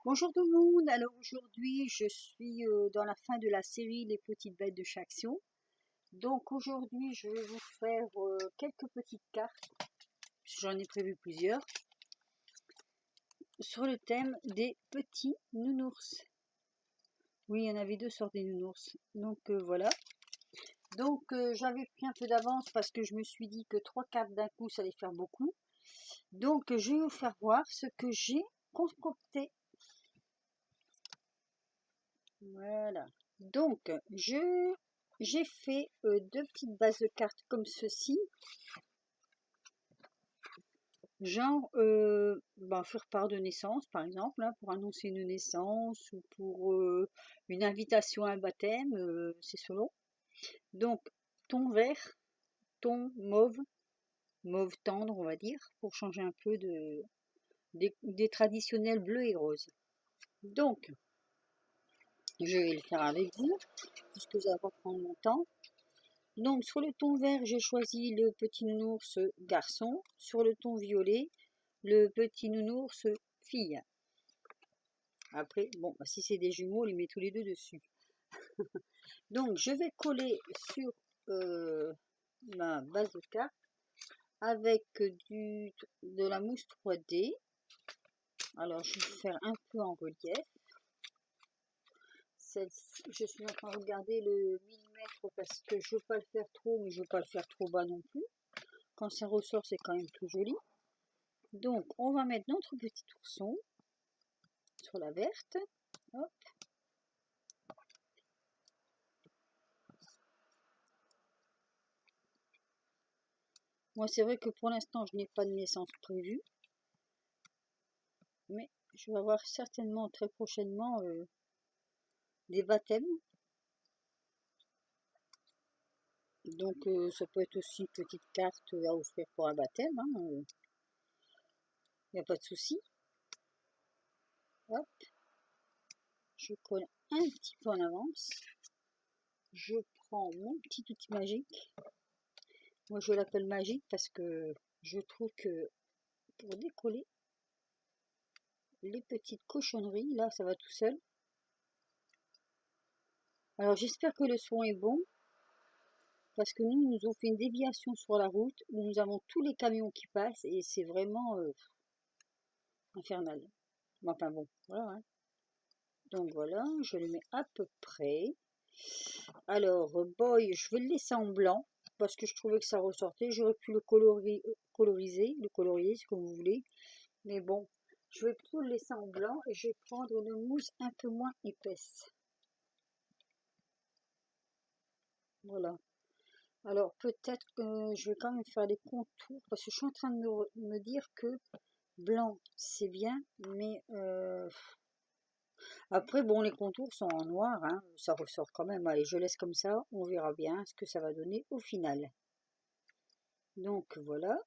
Bonjour tout le monde, alors aujourd'hui je suis dans la fin de la série Les petites bêtes de chez Action. Donc aujourd'hui je vais vous faire quelques petites cartes, j'en ai prévu plusieurs, sur le thème des petits nounours. Oui, il y en avait deux sortes des nounours, donc voilà. Donc j'avais pris un peu d'avance parce que je me suis dit que 3 cartes d'un coup ça allait faire beaucoup. Donc je vais vous faire voir ce que j'ai concocté. Voilà. Donc, j'ai fait deux petites bases de cartes comme ceci. Genre, faire part de naissance, par exemple, hein, pour annoncer une naissance ou pour une invitation à un baptême, c'est selon. Donc, ton vert, ton mauve, mauve tendre, on va dire, pour changer un peu des traditionnels bleus et roses. Donc, je vais le faire avec vous, puisque ça va pas prendre mon temps. Donc sur le ton vert, j'ai choisi le petit nounours garçon. Sur le ton violet, le petit nounours fille. Après, bon, si c'est des jumeaux, on les met tous les deux dessus. Donc je vais coller sur ma base de carte avec de la mousse 3D. Alors je vais faire un peu en relief. Je suis en train de regarder le millimètre parce que je ne veux pas le faire trop, mais je ne veux pas le faire trop bas non plus. Quand ça ressort, c'est quand même plus joli. Donc, on va mettre notre petit ourson sur la verte. Hop. Moi, c'est vrai que pour l'instant, je n'ai pas de naissance prévue. Mais je vais avoir certainement très prochainement des baptêmes. Donc, ça peut être aussi une petite carte à offrir pour un baptême. Il n'y a pas de souci. Hop. Je colle un petit peu en avance. Je prends mon petit outil magique. Moi, je l'appelle magique parce que je trouve que pour décoller les petites cochonneries, là, ça va tout seul. Alors, j'espère que le son est bon parce que nous avons fait une déviation sur la route où nous avons tous les camions qui passent et c'est vraiment infernal. Enfin bon, voilà. Hein. Donc voilà, je le mets à peu près. Alors, boy, je vais le laisser en blanc parce que je trouvais que ça ressortait. J'aurais pu le coloriser, c'est comme vous voulez. Mais bon, je vais plutôt le laisser en blanc et je vais prendre une mousse un peu moins épaisse. Voilà. Alors peut-être que je vais quand même faire les contours parce que je suis en train de me dire que blanc c'est bien, mais après bon les contours sont en noir, hein, ça ressort quand même. Allez, je laisse comme ça, on verra bien ce que ça va donner au final. Donc voilà.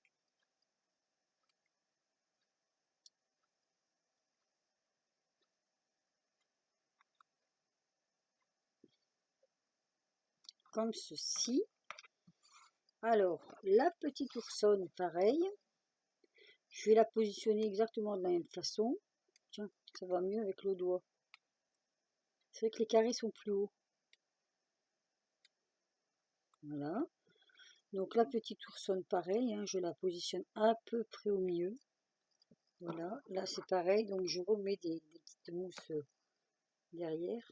Comme ceci. Alors la petite oursonne pareil. Je vais la positionner exactement de la même façon. Tiens, ça va mieux avec le doigt. C'est vrai que les carrés sont plus hauts. Voilà. Donc la petite oursonne pareil, hein, je la positionne à peu près au milieu. Voilà, là c'est pareil, donc je remets des petites mousses derrière.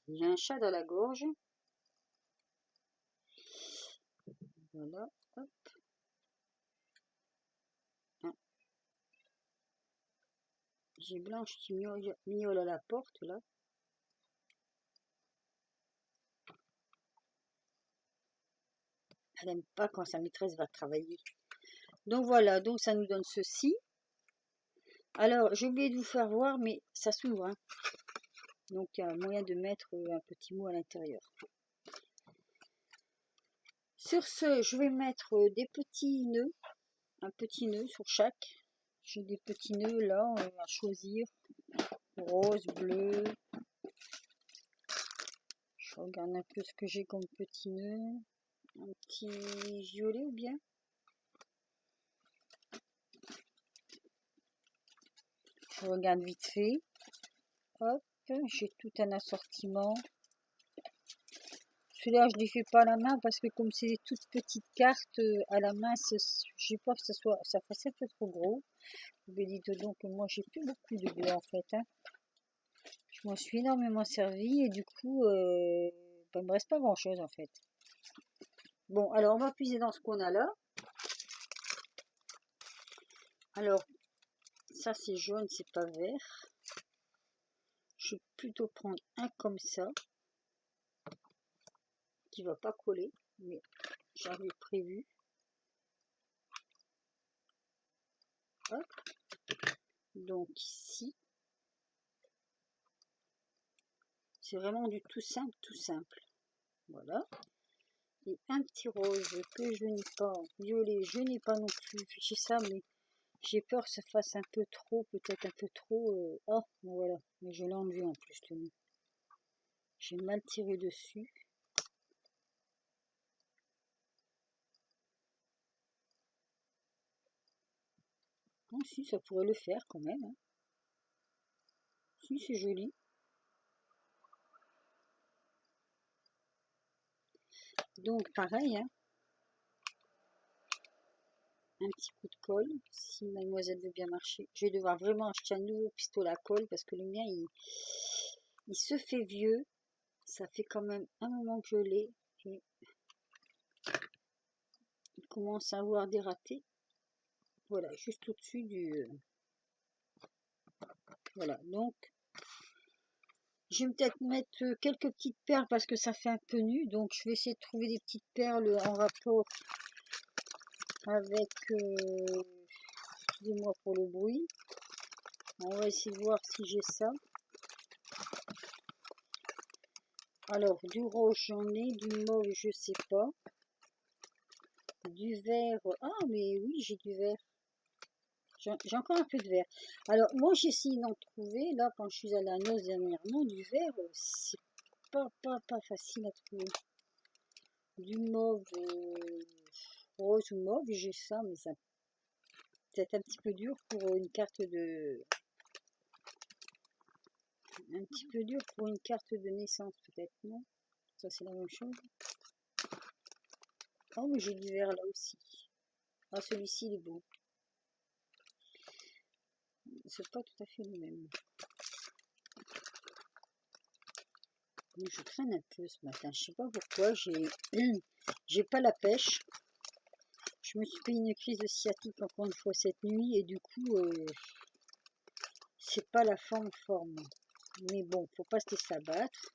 J'ai un chat dans la gorge. Voilà, hop. Ah, j'ai Blanche qui miaule à la porte là. Elle n'aime pas quand sa maîtresse va travailler. Donc voilà, donc ça nous donne ceci. Alors j'ai oublié de vous faire voir, mais ça s'ouvre. Hein. Donc il y a moyen de mettre un petit mot à l'intérieur. Sur ce, je vais mettre des petits nœuds, un petit nœud sur chaque. J'ai des petits nœuds là à choisir, rose, bleu. Je regarde un peu ce que j'ai comme petit nœud, un petit violet ou bien. Je regarde vite fait. Hop, j'ai tout un assortiment. Celui-là, je ne les fais pas à la main parce que comme c'est des toutes petites cartes à la main, j'ai peur que ça fasse un peu trop gros. Vous dites donc que moi, j'ai plus beaucoup de blé en fait. Hein. Je m'en suis énormément servi et du coup, il me reste pas grand-chose en fait. Bon, alors on va puiser dans ce qu'on a là. Alors, ça c'est jaune, c'est pas vert. Je vais plutôt prendre un comme ça, qui va pas coller, mais j'avais prévu. Hop. Donc ici, c'est vraiment du tout simple, tout simple. Voilà. Et un petit rose que je n'ai pas, violet, je n'ai pas non plus. J'ai ça, mais j'ai peur que ça fasse un peu trop, peut-être un peu trop. Oh, voilà. Mais je l'ai enlevé en plus, le nez. J'ai mal tiré dessus. Oh, si, ça pourrait le faire quand même. Hein. Si, c'est joli. Donc, pareil, hein. Un petit coup de colle, si mademoiselle veut bien marcher. Je vais devoir vraiment acheter un nouveau pistolet à colle parce que le mien, il se fait vieux. Ça fait quand même un moment que je l'ai. Et il commence à avoir des ratés. Voilà, juste au-dessus du... Voilà, donc je vais peut-être mettre quelques petites perles parce que ça fait un peu nu. Donc je vais essayer de trouver des petites perles en rapport avec... excusez-moi pour le bruit. On va essayer de voir si j'ai ça. Alors, du rouge, j'en ai. Du mauve, je sais pas. Du vert. Ah, mais oui, j'ai du vert. J'ai encore un peu de vert. Alors, moi, j'essaye d'en trouver. Là, quand je suis à la noce dernièrement, du vert, c'est pas facile à trouver. Du mauve, rose ou mauve, j'ai ça, mais ça peut-être un petit peu dur pour une carte de... Un petit peu dur pour une carte de naissance, peut-être, non? Ça, c'est la même chose. Oh, mais j'ai du vert là aussi. Ah, celui-ci, il est beau. C'est pas tout à fait le même. Mais je traîne un peu ce matin. Je sais pas pourquoi. J'ai pas la pêche. Je me suis pris une crise de sciatique encore une fois cette nuit et du coup, c'est pas la forme. Mais bon, faut pas se laisser abattre.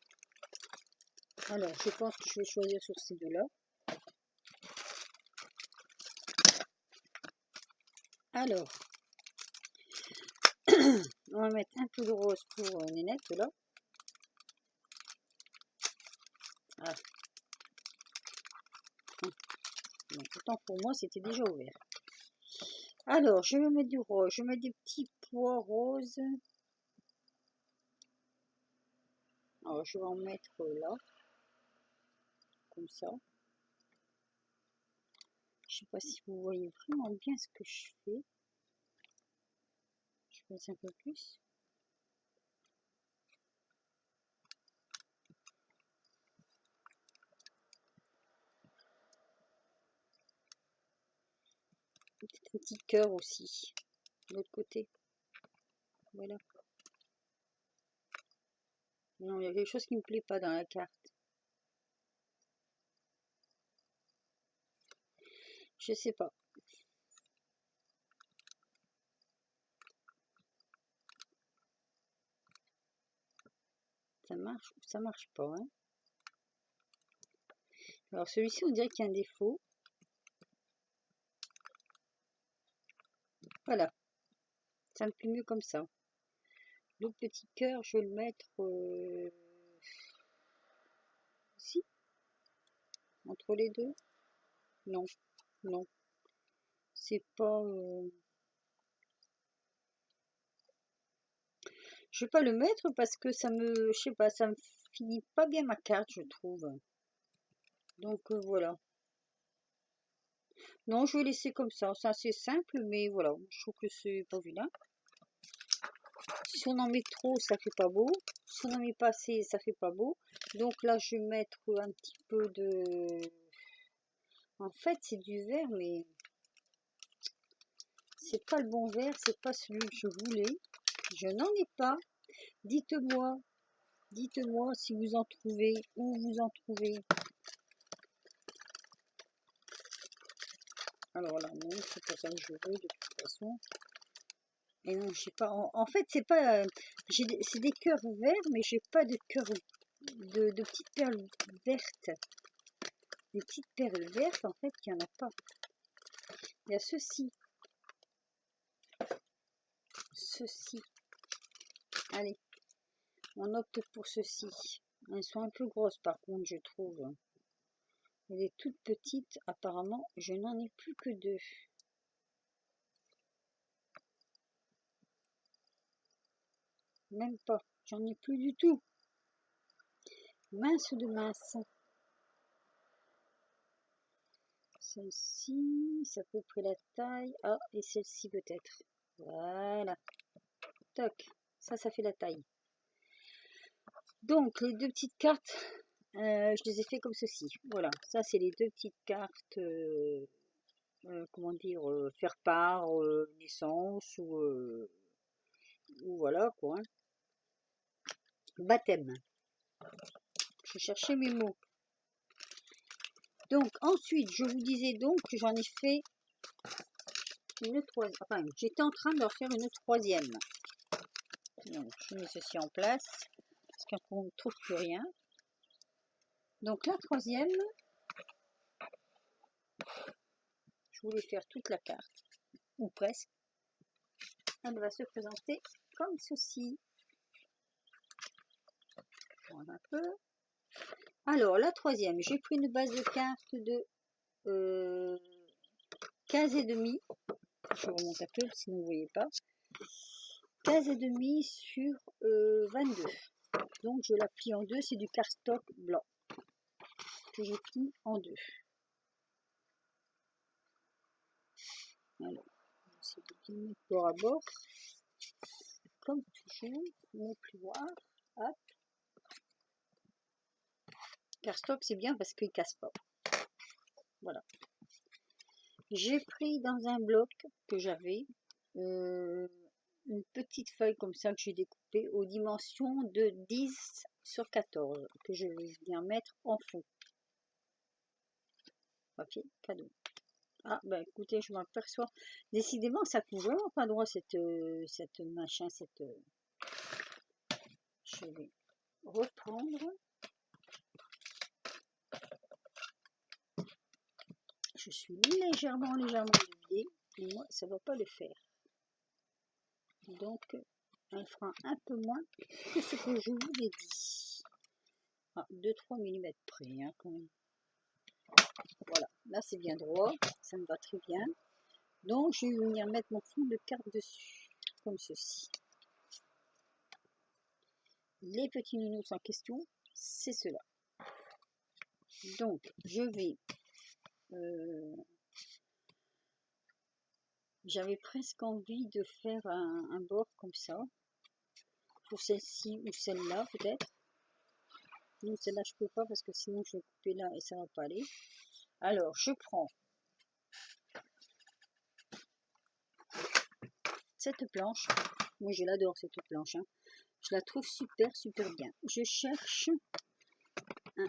Alors, je pense que je vais choisir sur ces deux-là. Alors, on va mettre un peu de rose pour Nénette là. Ah. Donc, autant pour moi, c'était déjà ouvert. Alors, je vais mettre du rose. Je vais mettre des petits pois roses. Alors, je vais en mettre là. Comme ça. Je sais pas si vous voyez vraiment bien ce que je fais. Je passe un peu plus. Un petit cœur aussi. De l'autre côté. Voilà. Non, il y a quelque chose qui me plaît pas dans la carte. Je sais pas. Ça marche ou ça marche pas. Hein. Alors celui-ci, on dirait qu'il y a un défaut. Voilà. Ça me plaît mieux comme ça. Le petit cœur, je vais le mettre ici. Entre les deux. Non. Non. C'est pas... Je vais pas le mettre parce que ça me... Je sais pas, ça me finit pas bien ma carte, je trouve. Donc voilà. Non, je vais laisser comme ça. C'est assez simple, mais voilà. Je trouve que c'est pas vilain. Si on en met trop, ça fait pas beau. Si on en met pas assez, ça fait pas beau. Donc là, je vais mettre un petit peu de... En fait, c'est du vert, mais c'est pas le bon vert, c'est pas celui que je voulais. Je n'en ai pas. Dites-moi si vous en trouvez, où vous en trouvez. Alors là, non, c'est pas ça que je veux de toute façon. Et non, j'ai pas. En fait, c'est pas. C'est des cœurs verts, mais j'ai pas de cœurs de petites perles vertes. Des petites perles vertes, en fait, il n'y en a pas. Il y a ceci. Ceci. Allez, on opte pour ceci. Elles sont un peu grosses, par contre, je trouve. Elle est toute petite. Apparemment, je n'en ai plus que 2. Même pas. J'en ai plus du tout. Mince de mince. Celle-ci, c'est à peu près la taille. Ah, et celle-ci peut-être. Voilà. Toc. Ça fait la taille. Donc, les 2 petites cartes, je les ai fait comme ceci. Voilà. Ça, c'est les 2 petites cartes, comment dire, faire part, naissance, ou voilà, quoi. Hein. Baptême. Je cherchais mes mots. Donc, ensuite, je vous disais donc que j'en ai fait une troisième. Enfin, j'étais en train de leur faire une troisième. Donc, je mets ceci en place, parce qu'on ne trouve plus rien. Donc, la troisième, je voulais faire toute la carte, ou presque. Elle va se présenter comme ceci. Un peu. Alors, la troisième, j'ai pris une base de cartes de 15 et demi. Je remonte un peu, si vous ne voyez pas. 15 et demi sur 22. Donc, je la plie en deux. C'est du cardstock blanc que j'ai pris en deux. Alors, c'est de bien mettre bord à bord. Comme toujours, mon plioir. Hop. Cardstock, c'est bien parce qu'il ne casse pas. Voilà. J'ai pris dans un bloc que j'avais une petite feuille comme ça que j'ai découpée aux dimensions de 10 sur 14 que je vais venir mettre en fond. Papier cadeau. Ah ben écoutez, je m'aperçois. Décidément, ça couvre vraiment pas droit cette machin, Je vais reprendre. Je suis légèrement déviée. Et moi, ça ne va pas le faire. Donc, elle fera un peu moins que ce que je vous ai dit. Ah, 2-3 mm près, hein, quand même. Voilà, là c'est bien droit, ça me va très bien. Donc, je vais venir mettre mon fond de carte dessus, comme ceci. Les petits nounours en question, c'est cela. Donc, je vais... j'avais presque envie de faire un bord comme ça. Pour celle-ci ou celle-là, peut-être. Non, celle-là, je peux pas parce que sinon, je vais couper là et ça va pas aller. Alors, je prends cette planche. Moi, je l'adore, cette planche. Hein. Je la trouve super, super bien. Je cherche un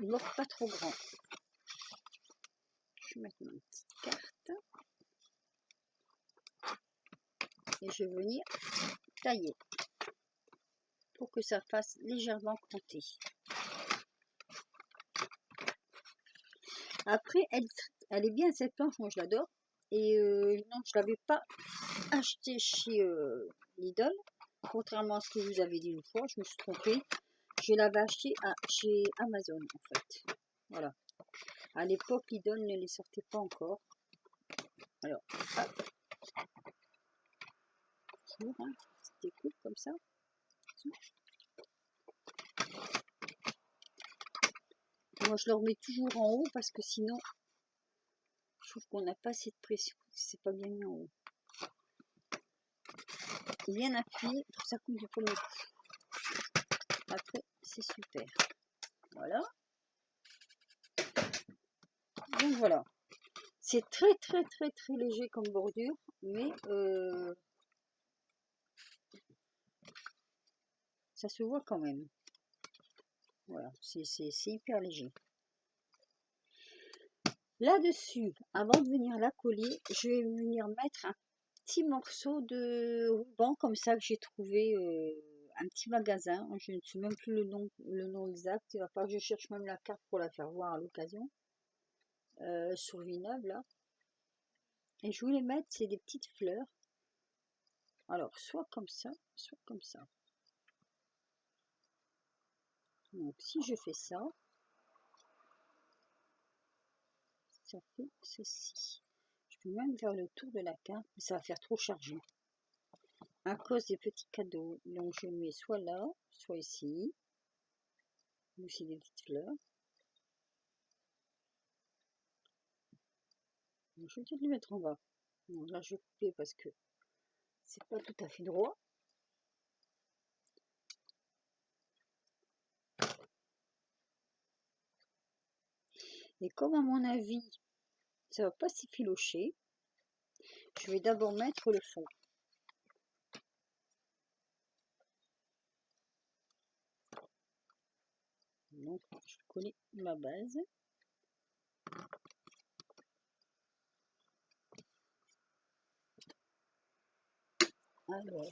bord pas trop grand. Je vais mettre ma petite carte. Et je vais venir tailler pour que ça fasse légèrement compter. Après, elle est bien cette planche, moi je l'adore. Et non, je ne l'avais pas acheté chez Lidl, contrairement à ce que je vous avais dit une fois, je me suis trompée. Je l'avais acheté chez Amazon en fait. Voilà. À l'époque, Lidl ne les sortait pas encore. Alors, hop. Toujours, hein, petite découpe comme ça. Moi, je le remets toujours en haut parce que sinon, je trouve qu'on n'a pas assez de pression si c'est pas bien mis en haut. bien appuyé pour que ça coupe du premier coup. Après, c'est super. Voilà. Donc voilà. C'est très très très très léger comme bordure, mais ça se voit quand même. Voilà, c'est hyper léger. Là-dessus, avant de venir la coller, je vais venir mettre un petit morceau de ruban comme ça que j'ai trouvé un petit magasin. Je ne sais même plus le nom exact. Il va falloir que je cherche même la carte pour la faire voir à l'occasion. Sur Vineuble là. Et je voulais mettre, c'est des petites fleurs. Alors, soit comme ça, soit comme ça. Donc, si je fais ça, ça fait ceci. Je peux même faire le tour de la carte, mais ça va faire trop chargé. À cause des petits cadeaux. Donc, je mets soit là, soit ici. Aussi des petites fleurs. Donc, je vais peut-être le mettre en bas. Donc, là, je vais couper parce que c'est pas tout à fait droit. Et comme à mon avis, ça va pas s'effilocher, je vais d'abord mettre le fond. Donc, je connais ma base. Alors,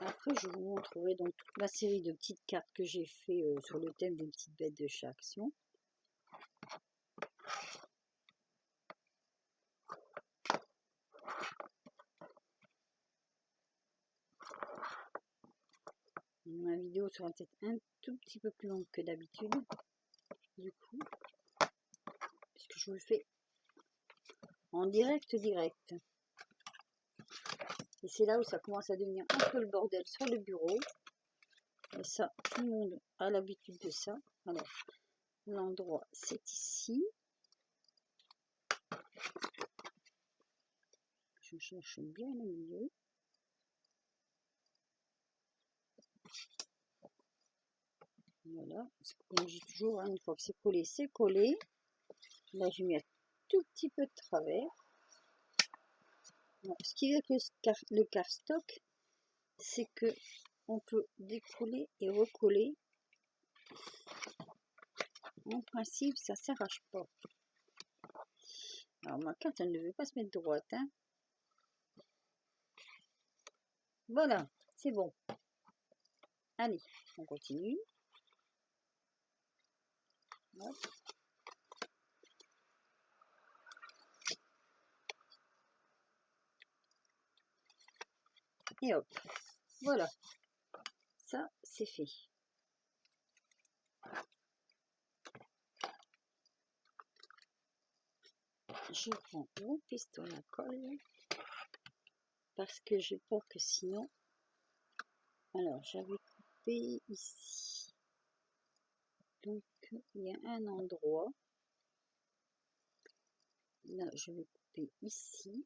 après, je vous montrerai donc toute ma série de petites cartes que j'ai fait sur le thème des petites bêtes de chat action. Ma vidéo sera peut-être un tout petit peu plus longue que d'habitude, du coup, puisque je vous le fais en direct. Et c'est là où ça commence à devenir un peu le bordel sur le bureau. Et ça, tout le monde a l'habitude de ça. Alors, l'endroit, c'est ici. Je cherche bien le milieu. Voilà. Comme je dis toujours, hein, une fois que c'est collé, c'est collé. Là, j'ai mis un tout petit peu de travers. Bon, ce qui est avec le cardstock, c'est que on peut décoller et recoller. En principe, ça ne s'arrache pas. Alors, ma carte, elle ne veut pas se mettre droite. Hein. Voilà, c'est bon. Allez, on continue. Hop. Et hop. Voilà. Ça, c'est fait. Je prends mon pistolet à colle parce que j'ai peur que sinon... Alors, j'avais coupé ici. Donc, il y a un endroit. Là, je vais couper ici.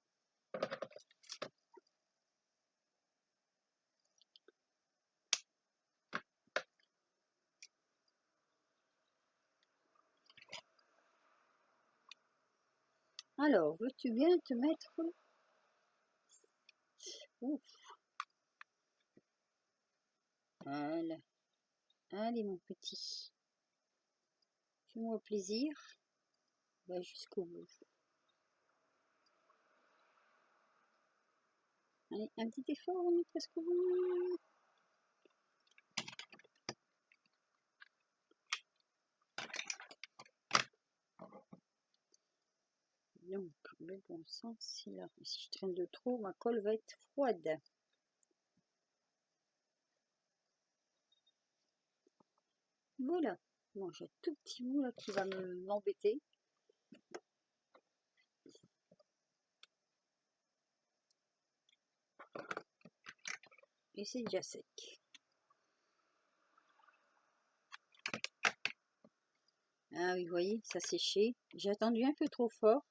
Alors, veux-tu bien te mettre... Ouf. Voilà. Allez, mon petit. Fais-moi plaisir. Va jusqu'au bout. Allez, un petit effort, on est presque au bout. Donc, le bon sens, c'est là. Si je traîne de trop, ma colle va être froide. Voilà. Bon, j'ai un tout petit bout là qui va m'embêter. et c'est déjà sec. Ah oui, vous voyez, ça séchait. J'ai attendu un peu trop fort,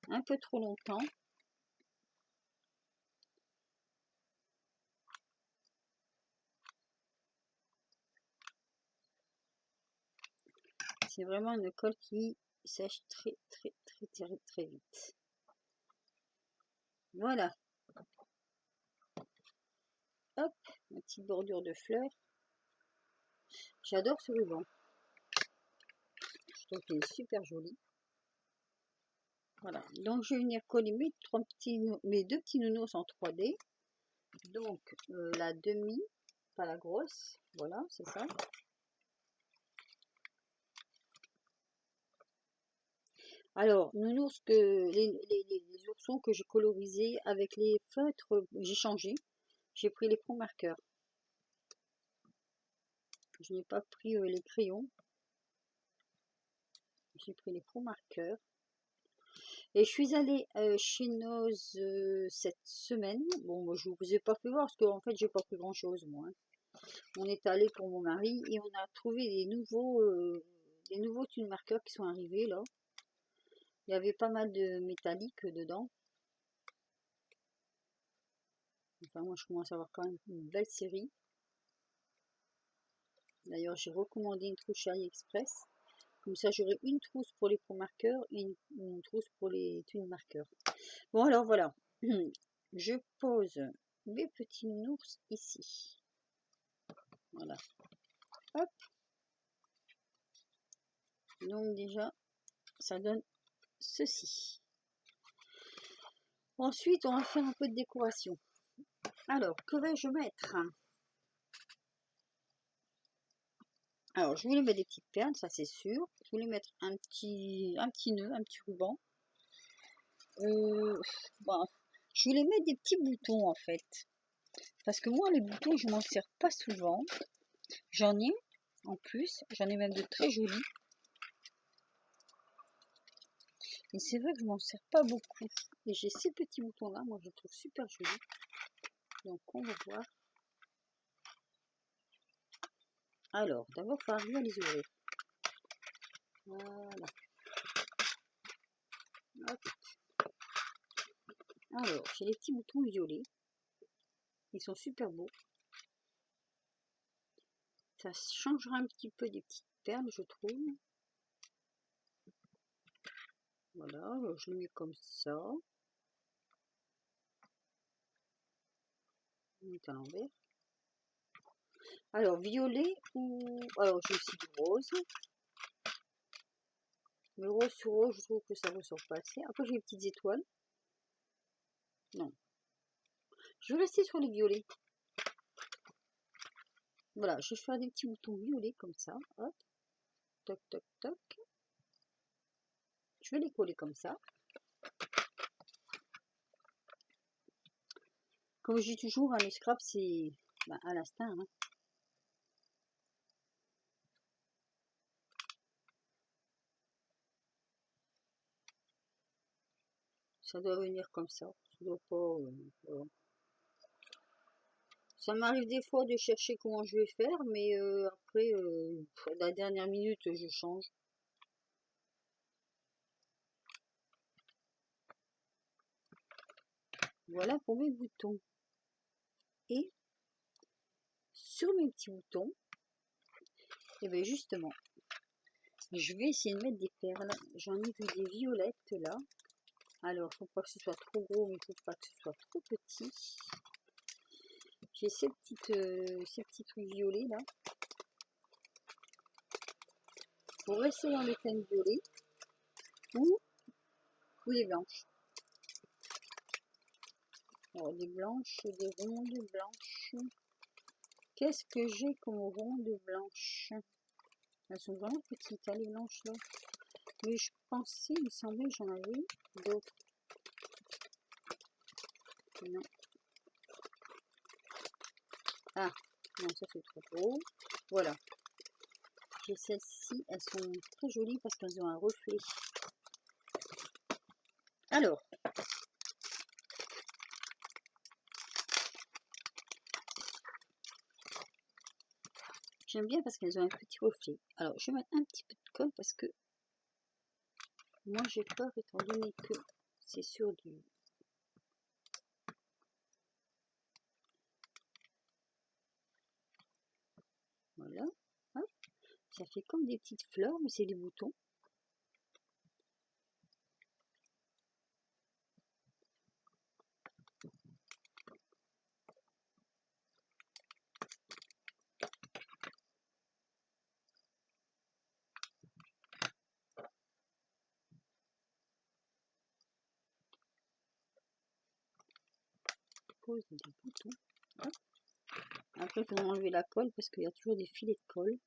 un peu trop longtemps. C'est vraiment une colle qui sèche très vite. Voilà. Hop, ma petite bordure de fleurs. J'adore ce ruban. Je trouve qu'il est super joli. Voilà. Donc je vais venir coller mes deux petits nounours en 3D. Donc la demi, pas la grosse. Voilà, c'est ça. Alors, nounours les oursons que j'ai colorisés avec les feutres, j'ai changé. J'ai pris les Pro Markers. Je n'ai pas pris les crayons. J'ai pris les Pro Markers. Et je suis allée chez Noz cette semaine. Bon, moi, je ne vous ai pas fait voir parce qu'en fait, j'ai pas pris grand chose, moi. On est allé pour mon mari et on a trouvé des nouveaux tune marqueurs qui sont arrivés là. Il y avait pas mal de métallique dedans. Enfin, moi, je commence à avoir quand même une belle série. D'ailleurs, j'ai recommandé une trousse chez AliExpress. Comme ça, j'aurai une trousse pour les Pro Markers et une trousse pour les tune marqueurs. Bon, alors voilà. Je pose mes petits nounours ici. Voilà. Hop. Donc déjà, ça donne ceci. Ensuite, on va faire un peu de décoration. Alors, que vais-je mettre? Alors, je voulais mettre des petites perles, ça c'est sûr. Je voulais mettre un petit nœud, un petit ruban. Bon, je voulais mettre des petits boutons en fait. Parce que moi, les boutons, je m'en sers pas souvent. J'en ai en plus, j'en ai même de très jolis. Et c'est vrai que je m'en sers pas beaucoup. Et j'ai ces petits boutons là, moi je les trouve super jolis. Donc on va voir. Alors, d'abord, il faut arriver à les ouvrir. Voilà. Hop. Alors, j'ai les petits boutons violets. Ils sont super beaux. Ça changera un petit peu des petites perles, je trouve. Voilà, alors je le mets comme ça. On met à l'envers. Alors, violet ou... Alors, j'ai aussi du rose. Le rose sur rose, je trouve que ça ressort pas assez. Après, j'ai les petites étoiles. Non. Je vais rester sur les violets. Voilà, je vais faire des petits boutons violets comme ça. Hop. Toc, toc, toc. Je vais les coller comme ça. Comme je dis toujours, le scrap, c'est à l'instinct. Hein. Ça doit venir comme ça. Ça doit pas... voilà. Ça m'arrive des fois de chercher comment je vais faire, mais après, la dernière minute, je change. Voilà pour mes boutons. Et sur mes petits boutons, et bien justement, je vais essayer de mettre des perles. J'en ai vu des violettes là. Alors, il ne faut pas que ce soit trop gros, mais il ne faut pas que ce soit trop petit. J'ai ces petits trucs violets là. Pour essayer en mettre une violet ou des blanches. Alors, des blanches, des rondes blanches. Qu'est-ce que j'ai comme rondes blanches? Elles sont vraiment petites, hein, les blanches là. Mais je pensais, il me semblait que j'en avais d'autres. Non. Ah, non, ça c'est trop gros. Voilà. J'ai celles-ci, elles sont très jolies parce qu'elles ont un reflet. Alors, J'aime bien parce qu'elles ont un petit reflet. Alors, je vais mettre un petit peu de colle parce que moi j'ai peur étant donné que c'est sur du... Voilà. Hop. Ça fait comme des petites fleurs, mais c'est des boutons. Pose des boutons. Hop. Après, il faut enlever la colle parce qu'il y a toujours des filets de colle.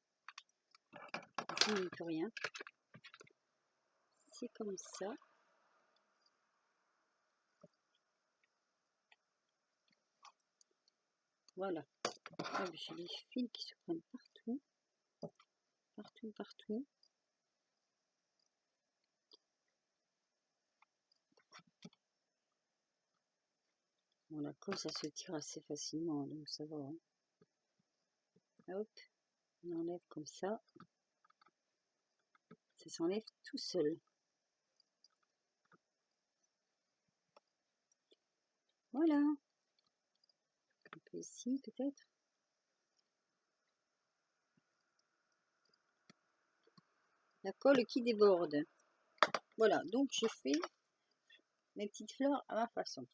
On ne peut rien. C'est comme ça. Voilà. Ah, j'ai des fils qui se prennent partout. Partout, partout. Bon, la colle, ça se tire assez facilement, donc ça va. Hein. Hop. On enlève comme ça. Ça s'enlève tout seul. Voilà. Un peu ici, peut-être. La colle qui déborde. Voilà, donc je fais mes petites fleurs à ma façon.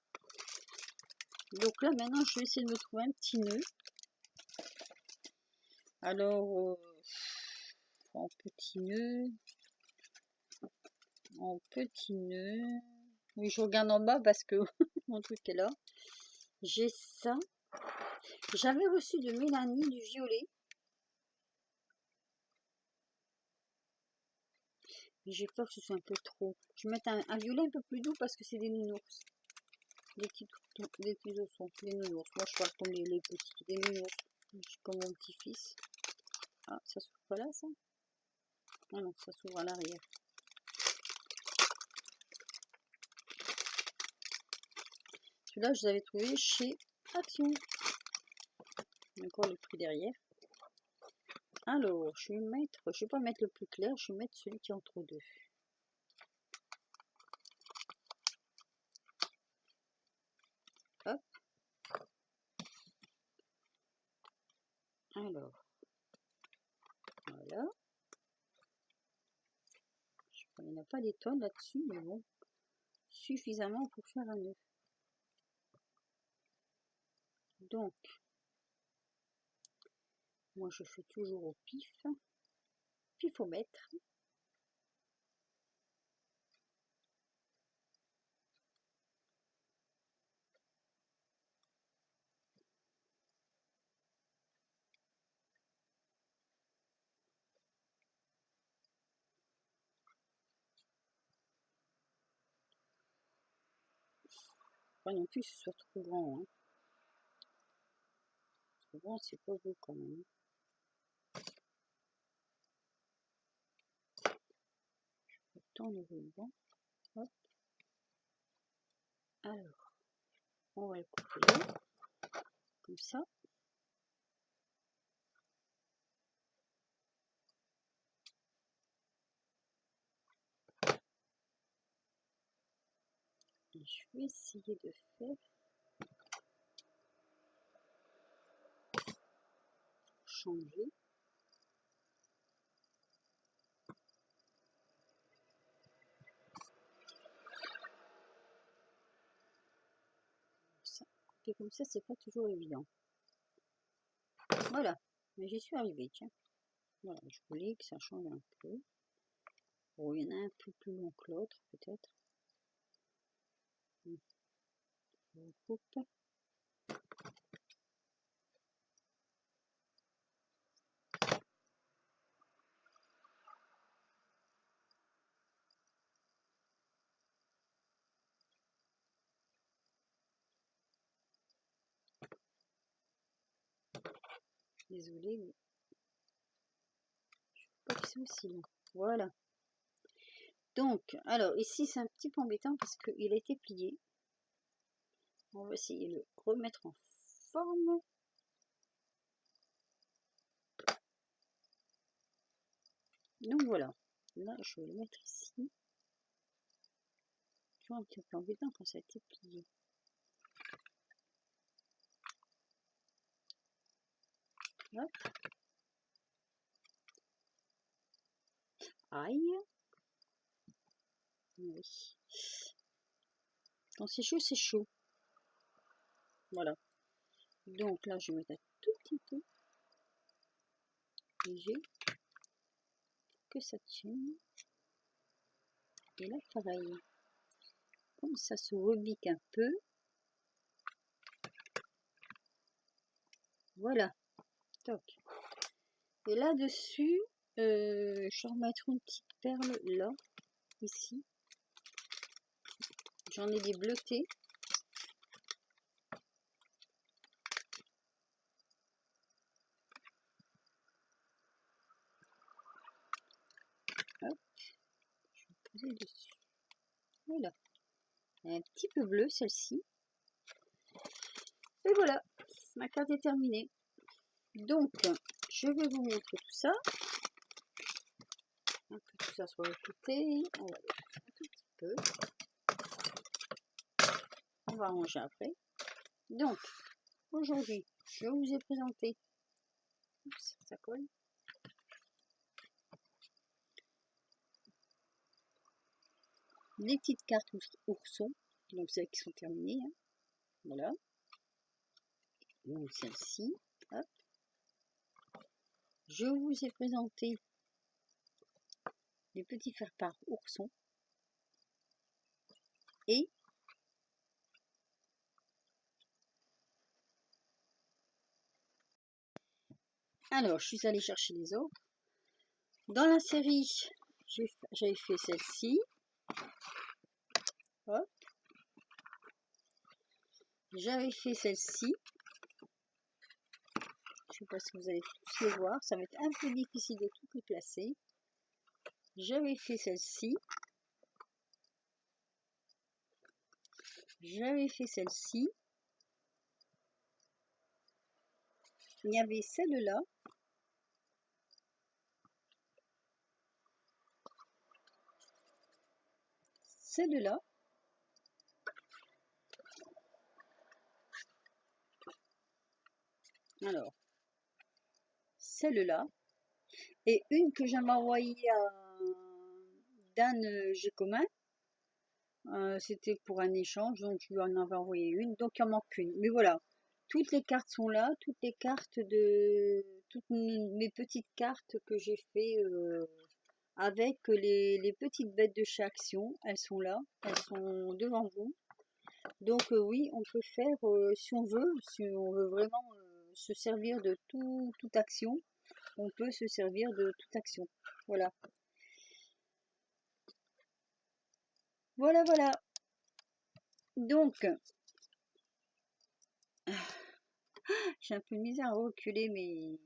Donc là, maintenant, je vais essayer de me trouver un petit nœud. Alors, en petit nœud. En petit nœud. Oui, je regarde en bas parce que mon truc est là. J'ai ça. J'avais reçu de Mélanie du violet. Mais j'ai peur que ce soit un peu trop. Je vais mettre un violet un peu plus doux parce que c'est des nounours. Des petits oursons, des nounours. Moi je parle comme les petits, des nounours. Comme mon petit-fils. Ah, ça s'ouvre pas là ça? Ah non, ça s'ouvre à l'arrière. Celui-là, je l'avais trouvé chez Action. Encore le prix derrière. Alors, je vais pas mettre le plus clair, je vais mettre celui qui est entre deux. Hop. Alors, voilà. Il n'y en a pas des tonnes là-dessus, mais bon, suffisamment pour faire un nœud. Donc, moi je fais toujours au pifomètre. Pas non plus que ce soit trop grand. Hein. Trop grand, c'est pas beau quand même. Je vais tendre le ruban. Hop. Alors, on va le couper là, comme ça. Et je vais essayer de faire changer. Ça. Et comme ça, c'est pas toujours évident. Voilà, mais j'y suis arrivée, tiens. Voilà, je voulais que ça change un peu. Bon, il y en a un peu plus long que l'autre, peut-être. Je coupe. Désolée, mais je ne pas que c'est aussi long. Voilà. Donc, alors ici c'est un petit peu embêtant parce qu'il a été plié. On va essayer de le remettre en forme. Donc voilà, là je vais le mettre ici. Tu vois, un petit peu embêtant quand ça a été plié. Hop. Aïe. Oui. Quand c'est chaud, c'est chaud. Voilà. Donc là, je vais mettre un tout petit peu léger que ça tienne. Et là, pareil. Comme ça se rebique un peu. Voilà. Toc. Et là-dessus, je vais remettre une petite perle là, ici. J'en ai des bleutés. Hop. Je vais poser dessus. Voilà. Un petit peu bleu celle-ci. Et voilà, ma carte est terminée. Donc, je vais vous montrer tout ça. Que tout ça soit écouté. On va le faire un tout petit peu. On va ranger après. Donc, aujourd'hui, je vous ai présenté. Oups, ça colle. Les petites cartes oursons. Donc, celles qui sont terminées. Hein. Voilà. Donc, celle-ci. Hop. Je vous ai présenté les petits faire-part oursons. Et alors, je suis allée chercher les autres. Dans la série, j'avais fait celle-ci. Hop. J'avais fait celle-ci. Je ne sais pas si vous allez tous les voir. Ça va être un peu difficile de toutes les placer. J'avais fait celle-ci. J'avais fait celle-ci. Il y avait celle-là. Celle-là. Alors, celle-là. Et une que j'avais envoyée à Dan G. Commun. C'était pour un échange, donc je lui en avais envoyé une. Donc il en manque une. Mais voilà, toutes les cartes sont là. Toutes les cartes de... Toutes mes petites cartes que j'ai fait avec les petites bêtes de chez Action. Elles sont là. Elles sont devant vous. Donc oui, on peut faire, si on veut vraiment se servir de toute action, on peut se servir de toute action. Voilà. Voilà, voilà. Donc, j'ai un peu de misère à reculer, mais...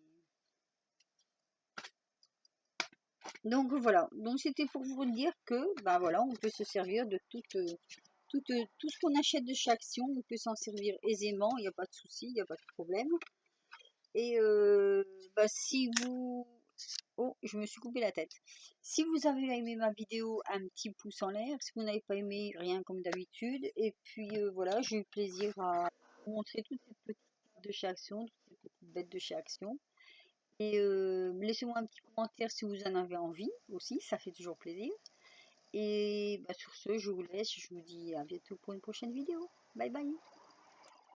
Donc voilà. Donc c'était pour vous dire que, ben voilà, on peut se servir de tout ce qu'on achète de chez Action, on peut s'en servir aisément, il n'y a pas de souci, il n'y a pas de problème. Et bah, si vous... Oh, je me suis coupé la tête. Si vous avez aimé ma vidéo, un petit pouce en l'air. Si vous n'avez pas aimé, rien comme d'habitude. Et puis voilà, j'ai eu plaisir à vous montrer toutes ces petites cartes de chez Action, toutes ces petites bêtes de chez Action. Et laissez-moi un petit commentaire si vous en avez envie aussi, ça fait toujours plaisir. Et bah, sur ce, je vous laisse, je vous dis à bientôt pour une prochaine vidéo. Bye bye.